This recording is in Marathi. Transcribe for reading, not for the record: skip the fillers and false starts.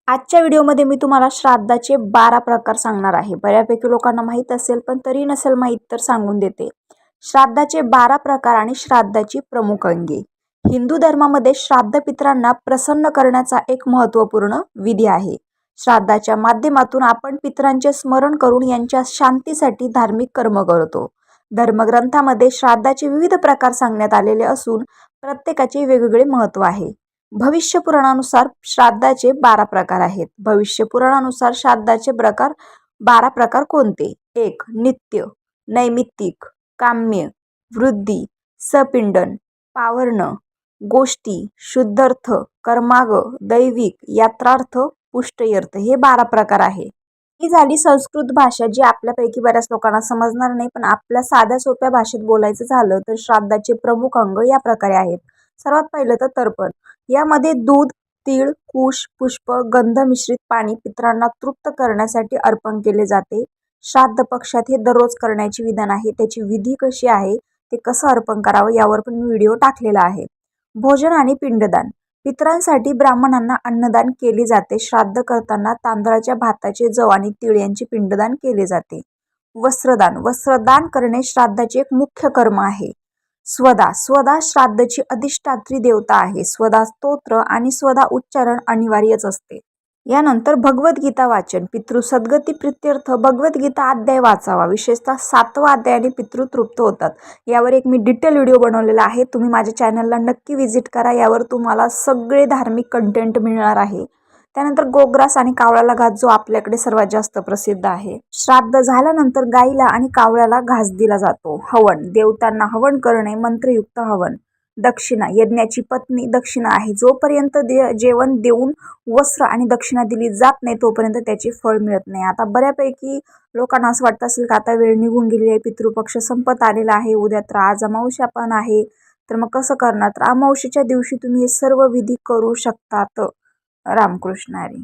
आजच्या व्हिडिओमध्ये मी तुम्हाला श्राद्धाचे 12 प्रकार सांगणार आहे. बऱ्यापैकी लोकांना माहीत असेल पण तरी नसेल माहीत तर सांगून देते. श्राद्धाचे 12 प्रकार आणि श्राद्धाची प्रमुख अंगे. हिंदू धर्मामध्ये श्राद्ध पितरांना प्रसन्न करण्याचा एक महत्त्वपूर्ण विधी आहे. श्राद्धाच्या माध्यमातून आपण पितरांचे स्मरण करून यांच्या शांतीसाठी धार्मिक कर्म करतो. धर्मग्रंथामध्ये श्राद्धाचे विविध प्रकार सांगण्यात आलेले असून प्रत्येकाचे वेगवेगळे महत्त्व आहे. भविष्य पुराणानुसार श्राद्धाचे 12 प्रकार आहेत. भविष्य पुराणानुसार श्राद्धाचे 12 प्रकार कोणते? 1. नित्य, नैमित्तिक, काम्य, वृद्धी, सपिंडन, पावरण, गोष्टी, शुद्धर्थ, कर्माग, दैविक, यात्रार्थ, पुष्टयर्थ हे 12 प्रकार आहे. ही झाली संस्कृत भाषा, जी आपल्यापैकी बऱ्याच लोकांना समजणार नाही, पण आपल्या साध्या सोप्या भाषेत बोलायचं झालं तर श्राद्धाचे प्रमुख अंग या प्रकारे आहेत. सर्वात पहिलं तर तर्पण. यामध्ये दूध, तीळ, कुश, पुष्प, गंध मिश्रित पाणी पितरांना तृप्त करण्यासाठी अर्पण केले जाते. श्राद्ध पक्षात हे दररोज करण्याचे विधान आहे. त्याची विधी कशी आहे, ते कसं अर्पण करावं यावर पण मी व्हिडिओ टाकलेला आहे. भोजन आणि पिंडदान. पितरांसाठी ब्राह्मणांना अन्नदान केले जाते. श्राद्ध करताना तांदळाच्या, भाताचे, जव आणि तीळ यांचे पिंडदान केले जाते. वस्त्रदान. वस्त्रदान करणे श्राद्धाचे एक मुख्य कर्म आहे. स्वधा. स्वधा श्राद्धची अधिष्ठात्री देवता आहे. स्वधा स्तोत्र आणि स्वधा उच्चारण अनिवार्यच असते. यानंतर भगवद्गीता वाचन. पितृ सद्गती प्रित्यर्थ भगवद्गीता अध्याय वाचावा. विशेषतः 7वा अध्यायाने पितृ तृप्त होतात. यावर एक मी डिटेल व्हिडिओ बनवलेला आहे. तुम्ही माझ्या चॅनलला नक्की व्हिजिट करा. यावर तुम्हाला सगळे धार्मिक कंटेंट मिळणार आहे. त्यानंतर गोग्रास आणि कावळ्याला घास, जो आपल्याकडे सर्वात जास्त प्रसिद्ध आहे. श्राद्ध झाल्यानंतर गाईला आणि कावळ्याला घास दिला जातो. हवन. देवतांना हवन करणे, मंत्रयुक्त हवन. दक्षिणा. यज्ञाची पत्नी दक्षिणा आहे. जोपर्यंत जेवण देऊन वस्त्र आणि दक्षिणा दिली जात नाही तोपर्यंत त्याचे फळ मिळत नाही. आता बऱ्यापैकी लोकांना असं वाटत असेल की आता वेळ निघून गेली आहे, पितृपक्ष संपत आलेला आहे, उद्या तर आज अमावस्या पण आहे, तर मग कसं करणार? तर अमावस्येच्या दिवशी तुम्ही हे सर्व विधी करू शकतात. रामकृष्ण हरी.